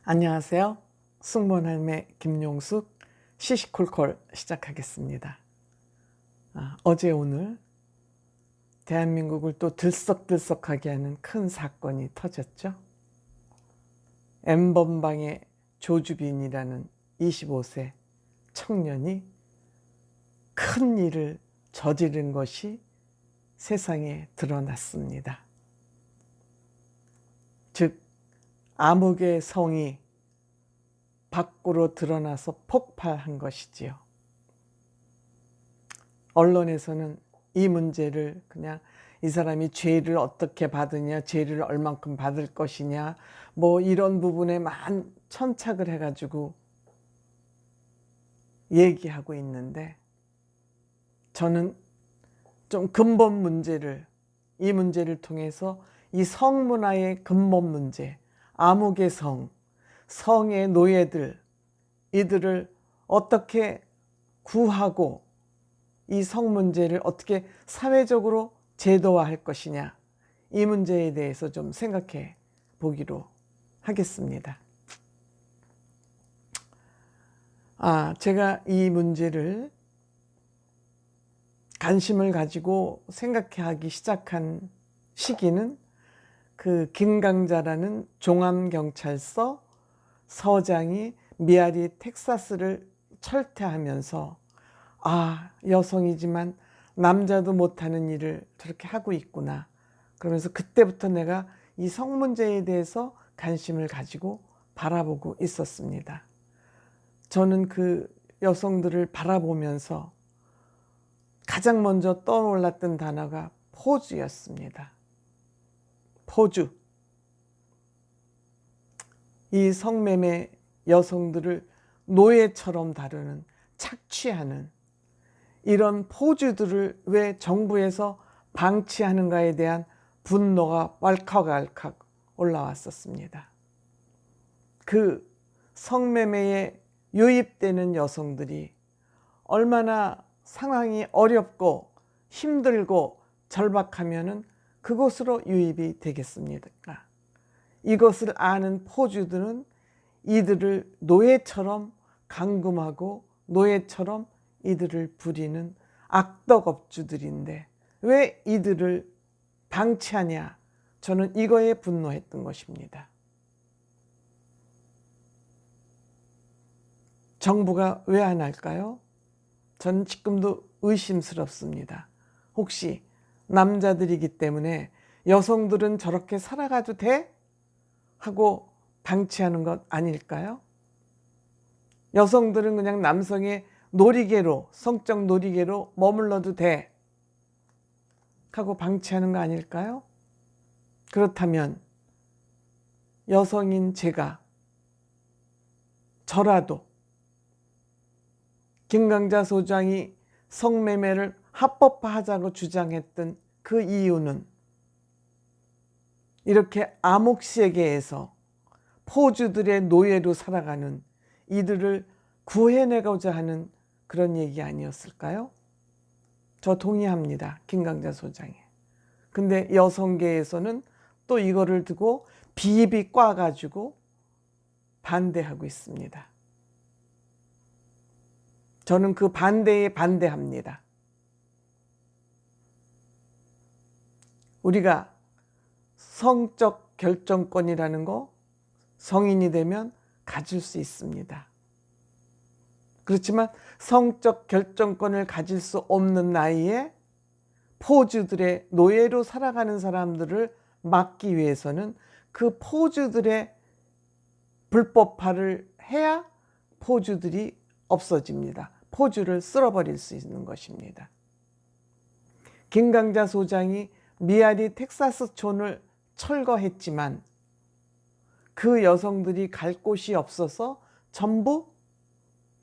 안녕하세요. 숙모할매 김용숙 시시콜콜 시작하겠습니다. 어제 오늘 대한민국을 또 들썩들썩하게 하는 큰 사건이 터졌죠. N번방의 조주빈이라는 25세 청년이 큰 일을 저지른 것이 세상에 드러났습니다. 즉 암흑의 성이 밖으로 드러나서 폭발한 것이지요. 언론에서는 이 문제를 그냥 이 사람이 죄를 어떻게 받으냐, 죄를 얼만큼 받을 것이냐, 뭐 이런 부분에 천착을 해가지고 얘기하고 있는데, 저는 좀 근본 문제를, 이 문제를 통해서 이 성문화의 근본 문제, 암흑의 성의 노예들, 이들을 어떻게 구하고 이 성 문제를 어떻게 사회적으로 제도화할 것이냐, 이 문제에 대해서 좀 생각해 보기로 하겠습니다. 제가 이 문제를 관심을 가지고 생각하기 시작한 시기는 그 김강자라는 종암경찰서 서장이 미아리 텍사스를 철퇴하면서 여성이지만 남자도 못하는 일을 저렇게 하고 있구나. 그러면서 그때부터 내가 이 성 문제에 대해서 관심을 가지고 바라보고 있었습니다. 저는 그 여성들을 바라보면서 가장 먼저 떠올랐던 단어가 포주였습니다. 포주. 이 성매매 여성들을 노예처럼 다루는, 착취하는 이런 포주들을 왜 정부에서 방치하는가에 대한 분노가 왈칵왈칵 올라왔었습니다. 그 성매매에 유입되는 여성들이 얼마나 상황이 어렵고 힘들고 절박하면은 그곳으로 유입이 되겠습니까? 이것을 아는 포주들은 이들을 노예처럼 감금하고 노예처럼 이들을 부리는 악덕업주들인데 왜 이들을 방치하냐? 저는 이거에 분노했던 것입니다. 정부가 왜 안 할까요? 저는 지금도 의심스럽습니다. 혹시 남자들이기 때문에 여성들은 저렇게 살아가도 돼? 하고 방치하는 것 아닐까요? 여성들은 그냥 남성의 놀이개로, 성적 놀이개로 머물러도 돼 하고 방치하는 거 아닐까요? 그렇다면 여성인 제가, 저라도 김강자 소장이 성매매를 합법화하자고 주장했던 그 이유는 이렇게 암흑세계에서 포주들의 노예로 살아가는 이들을 구해내고자 하는 그런 얘기 아니었을까요? 저 동의합니다. 김강자 소장에. 근데 여성계에서는 또 이거를 두고 비입이 꽈가지고 반대하고 있습니다. 저는 그 반대에 반대합니다. 우리가 성적 결정권이라는 거 성인이 되면 가질 수 있습니다. 그렇지만 성적 결정권을 가질 수 없는 나이에 포주들의 노예로 살아가는 사람들을 막기 위해서는 그 포주들의 불법화를 해야 포주들이 없어집니다. 포주를 쓸어버릴 수 있는 것입니다. 김강자 소장이 미아리 텍사스촌을 철거했지만 그 여성들이 갈 곳이 없어서 전부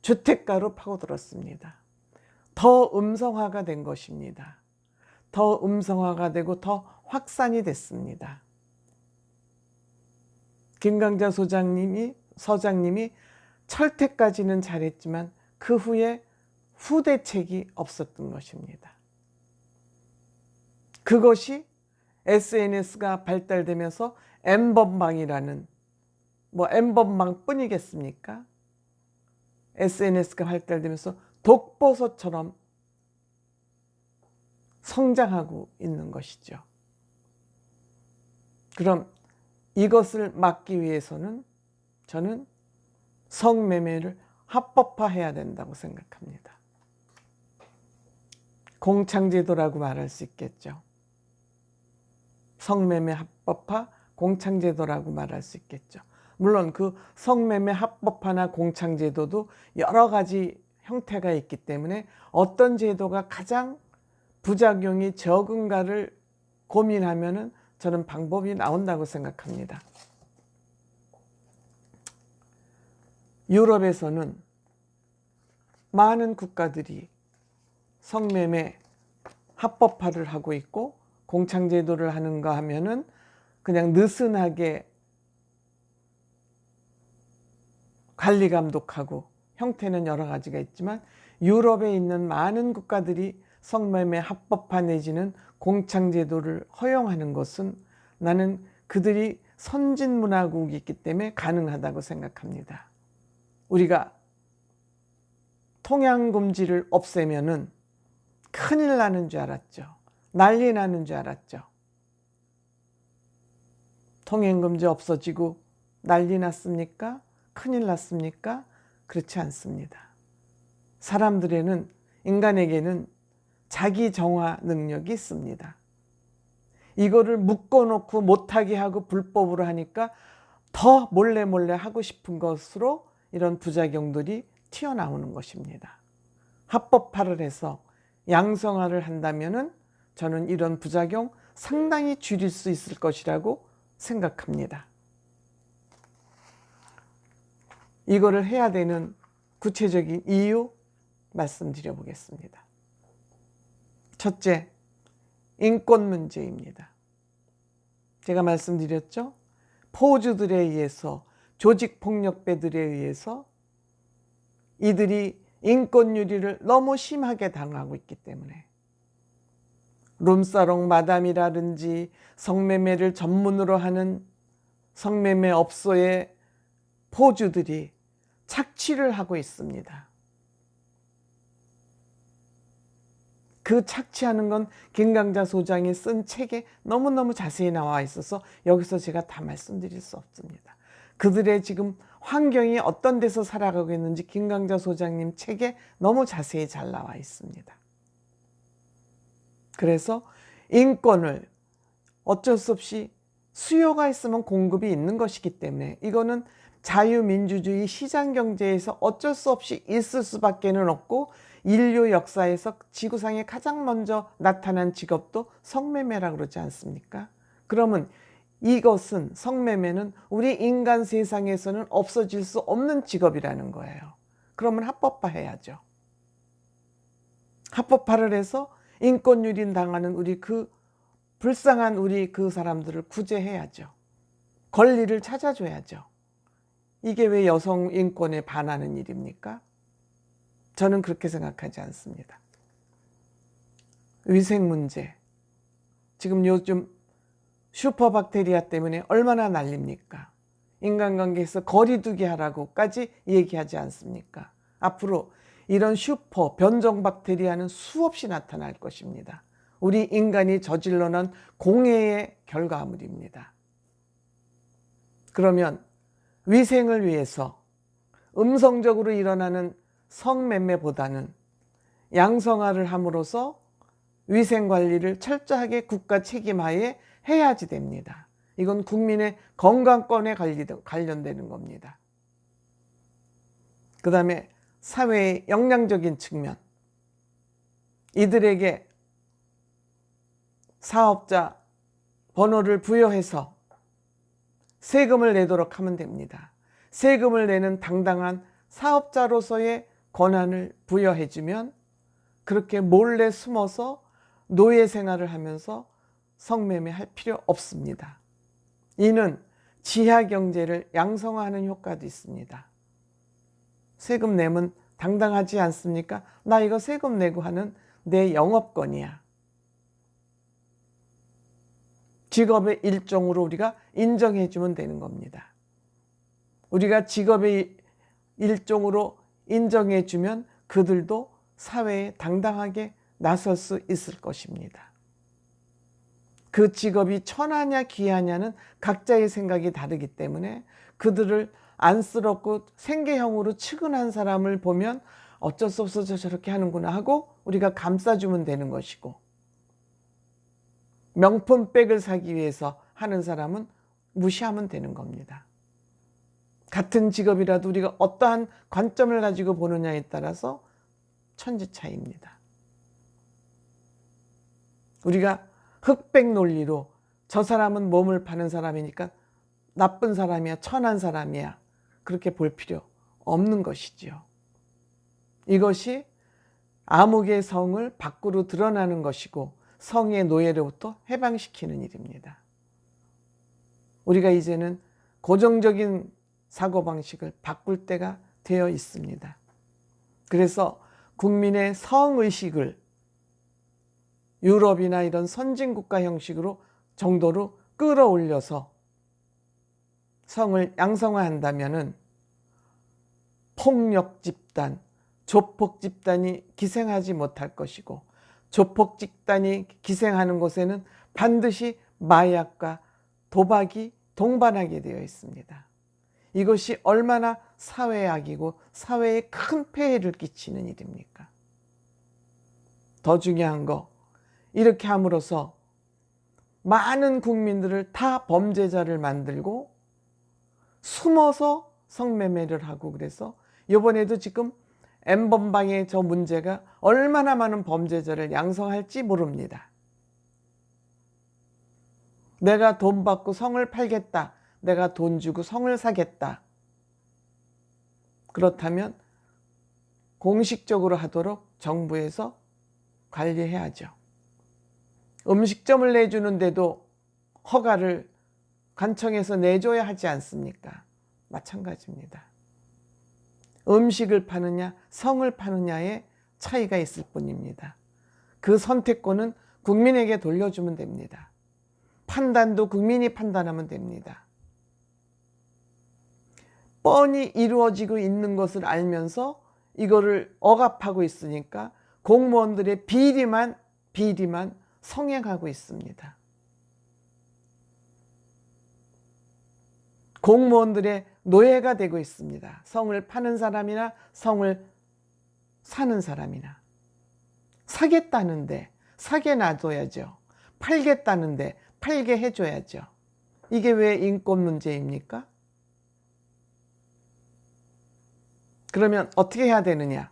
주택가로 파고들었습니다. 더 음성화가 된 것입니다. 더 음성화가 되고 더 확산이 됐습니다. 김강자 서장님이 철퇴까지는 잘했지만 그 후에 후대책이 없었던 것입니다. 그것이 SNS가 발달되면서 N번방이라는 뭐 N번방 뿐이겠습니까? SNS가 발달되면서 독보소처럼 성장하고 있는 것이죠. 그럼 이것을 막기 위해서는 저는 성매매를 합법화해야 된다고 생각합니다. 공창제도라고 말할 수 있겠죠. 성매매 합법화, 공창제도라고 말할 수 있겠죠. 물론 그 성매매 합법화나 공창제도도 여러 가지 형태가 있기 때문에 어떤 제도가 가장 부작용이 적은가를 고민하면은 저는 방법이 나온다고 생각합니다. 유럽에서는 많은 국가들이 성매매 합법화를 하고 있고 공창제도를 하는가 하면은 그냥 느슨하게 관리 감독하고 형태는 여러 가지가 있지만 유럽에 있는 많은 국가들이 성매매 합법화 내지는 공창제도를 허용하는 것은 나는 그들이 선진문화국이기 때문에 가능하다고 생각합니다. 우리가 통양금지를 없애면은 큰일 나는 줄 알았죠. 난리 나는 줄 알았죠. 통행금지 없어지고 난리 났습니까? 큰일 났습니까? 그렇지 않습니다. 사람들에는, 인간에게는 자기 정화 능력이 있습니다. 이거를 묶어놓고 못하게 하고 불법으로 하니까 더 몰래 하고 싶은 것으로 이런 부작용들이 튀어나오는 것입니다. 합법화를 해서 양성화를 한다면은 저는 이런 부작용 상당히 줄일 수 있을 것이라고 생각합니다. 이거를 해야 되는 구체적인 이유 말씀드려 보겠습니다. 첫째, 인권 문제입니다. 제가 말씀드렸죠? 포주들에 의해서, 조직폭력배들에 의해서 이들이 인권유리를 너무 심하게 당하고 있기 때문에 룸사롱 마담이라든지 성매매를 전문으로 하는 성매매 업소의 포주들이 착취를 하고 있습니다. 그 착취하는 건 김강자 소장이 쓴 책에 너무너무 자세히 나와 있어서 여기서 제가 다 말씀드릴 수 없습니다. 그들의 지금 환경이 어떤 데서 살아가고 있는지 김강자 소장님 책에 너무 자세히 잘 나와 있습니다. 그래서 인권을 어쩔 수 없이 수요가 있으면 공급이 있는 것이기 때문에 이거는 자유민주주의 시장경제에서 어쩔 수 없이 있을 수밖에는 없고 인류 역사에서 지구상에 가장 먼저 나타난 직업도 성매매라고 그러지 않습니까? 그러면 이것은, 성매매는 우리 인간 세상에서는 없어질 수 없는 직업이라는 거예요. 그러면 합법화해야죠. 합법화를 해서 인권유린 당하는 우리 그 불쌍한 우리 그 사람들을 구제해야죠. 권리를 찾아줘야죠. 이게 왜 여성 인권에 반하는 일입니까? 저는 그렇게 생각하지 않습니다. 위생 문제. 지금 요즘 슈퍼박테리아 때문에 얼마나 난립니까? 인간관계에서 거리두기 하라고까지 얘기하지 않습니까? 앞으로 이런 슈퍼 변종 박테리아는 수없이 나타날 것입니다. 우리 인간이 저질러낸 공해의 결과물입니다. 그러면 위생을 위해서 음성적으로 일어나는 성매매보다는 양성화를 함으로써 위생관리를 철저하게 국가 책임하에 해야지 됩니다. 이건 국민의 건강권에 관련되는 겁니다. 그 다음에 사회의 역량적인 측면, 이들에게 사업자 번호를 부여해서 세금을 내도록 하면 됩니다. 세금을 내는 당당한 사업자로서의 권한을 부여해주면 그렇게 몰래 숨어서 노예 생활을 하면서 성매매할 필요 없습니다. 이는 지하경제를 양성화하는 효과도 있습니다. 세금 내면 당당하지 않습니까? 나 이거 세금 내고 하는 내 영업권이야. 직업의 일종으로 우리가 인정해주면 되는 겁니다. 우리가 직업의 일종으로 인정해주면 그들도 사회에 당당하게 나설 수 있을 것입니다. 그 직업이 천하냐 귀하냐는 각자의 생각이 다르기 때문에 그들을 안쓰럽고 생계형으로 측은한 사람을 보면 어쩔 수 없어서 저렇게 하는구나 하고 우리가 감싸주면 되는 것이고, 명품백을 사기 위해서 하는 사람은 무시하면 되는 겁니다. 같은 직업이라도 우리가 어떠한 관점을 가지고 보느냐에 따라서 천지 차이입니다. 우리가 흑백 논리로 저 사람은 몸을 파는 사람이니까 나쁜 사람이야, 천한 사람이야, 그렇게 볼 필요 없는 것이지요. 이것이 암흑의 성을 밖으로 드러나는 것이고 성의 노예로부터 해방시키는 일입니다. 우리가 이제는 고정적인 사고방식을 바꿀 때가 되어 있습니다. 그래서 국민의 성의식을 유럽이나 이런 선진국가 형식으로 정도로 끌어올려서 성을 양성화한다면은 폭력 집단, 조폭 집단이 기생하지 못할 것이고, 조폭 집단이 기생하는 곳에는 반드시 마약과 도박이 동반하게 되어 있습니다. 이것이 얼마나 사회의 악이고 사회에 큰 폐해를 끼치는 일입니까? 더 중요한 거, 이렇게 함으로써 많은 국민들을 다 범죄자를 만들고 숨어서 성매매를 하고, 그래서 이번에도 지금 N번방의 저 문제가 얼마나 많은 범죄자를 양성할지 모릅니다. 내가 돈 받고 성을 팔겠다, 내가 돈 주고 성을 사겠다, 그렇다면 공식적으로 하도록 정부에서 관리해야죠. 음식점을 내주는데도 허가를 관청에서 내줘야 하지 않습니까? 마찬가지입니다. 음식을 파느냐 성을 파느냐의 차이가 있을 뿐입니다. 그 선택권은 국민에게 돌려주면 됩니다. 판단도 국민이 판단하면 됩니다. 뻔히 이루어지고 있는 것을 알면서 이거를 억압하고 있으니까 공무원들의 비리만 성행하고 있습니다. 공무원들의 노예가 되고 있습니다. 성을 파는 사람이나 성을 사는 사람이나. 사겠다는데 사게 놔둬야죠. 팔겠다는데 팔게 해줘야죠. 이게 왜 인권 문제입니까? 그러면 어떻게 해야 되느냐?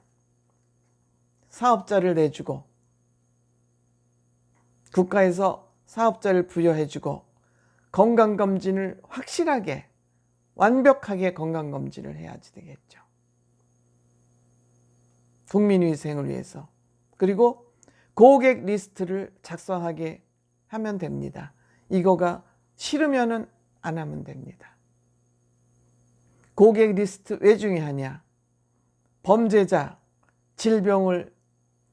사업자를 내주고 국가에서 사업자를 부여해주고 건강검진을 확실하게 완벽하게 건강검진을 해야지 되겠죠. 국민위생을 위해서. 그리고 고객 리스트를 작성하게 하면 됩니다. 이거가 싫으면은 안 하면 됩니다. 고객 리스트 왜 중요하냐? 범죄자, 질병을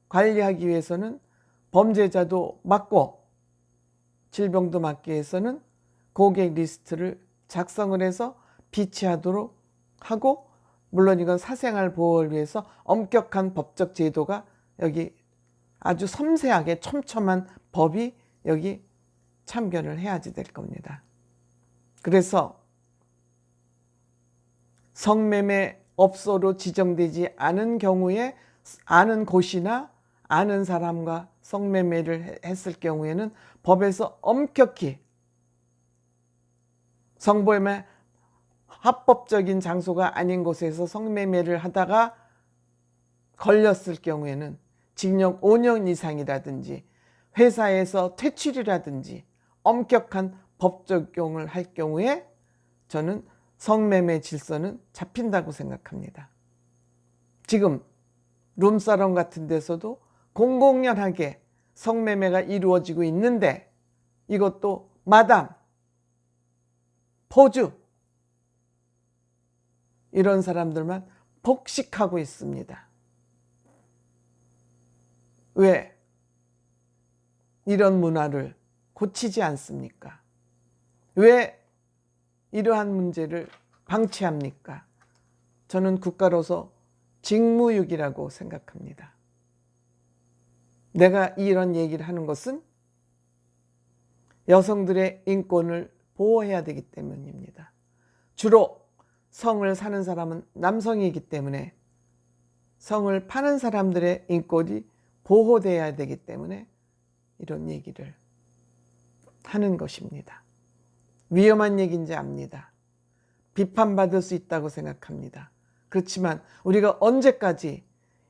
관리하기 위해서는 범죄자도 막고 질병도 막기 위해서는 고객 리스트를 작성을 해서 비치하도록 하고, 물론 이건 사생활 보호를 위해서 엄격한 법적 제도가 여기 아주 섬세하게 촘촘한 법이 여기 참견을 해야지 될 겁니다. 그래서 성매매 업소로 지정되지 않은 경우에 아는 곳이나 아는 사람과 성매매를 했을 경우에는 법에서 엄격히 성매매 합법적인 장소가 아닌 곳에서 성매매를 하다가 걸렸을 경우에는 징역 5년 이상이라든지 회사에서 퇴출이라든지 엄격한 법 적용을 할 경우에 저는 성매매 질서는 잡힌다고 생각합니다. 지금 룸사롱 같은 데서도 공공연하게 성매매가 이루어지고 있는데 이것도 마담, 포주 이런 사람들만 복식하고 있습니다. 왜 이런 문화를 고치지 않습니까? 왜 이러한 문제를 방치합니까? 저는 국가로서 직무유기라고 생각합니다. 내가 이런 얘기를 하는 것은 여성들의 인권을 보호해야 되기 때문입니다. 주로 성을 사는 사람은 남성이기 때문에 성을 파는 사람들의 인권이 보호돼야 되기 때문에 이런 얘기를 하는 것입니다. 위험한 얘기인지 압니다. 비판받을 수 있다고 생각합니다. 그렇지만 우리가 언제까지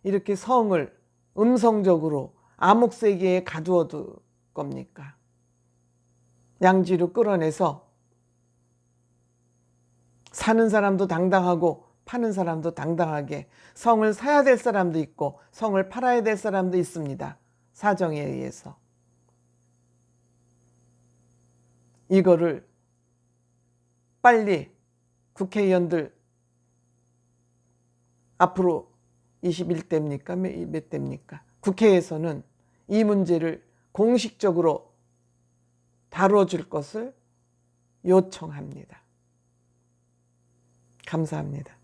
이렇게 성을 음성적으로 암흑세계에 가두어둘 겁니까? 양지로 끌어내서 사는 사람도 당당하고 파는 사람도 당당하게, 성을 사야 될 사람도 있고 성을 팔아야 될 사람도 있습니다. 사정에 의해서. 이거를 빨리 국회의원들 앞으로 21대입니까? 몇 대입니까? 국회에서는 이 문제를 공식적으로 다뤄줄 것을 요청합니다. 감사합니다.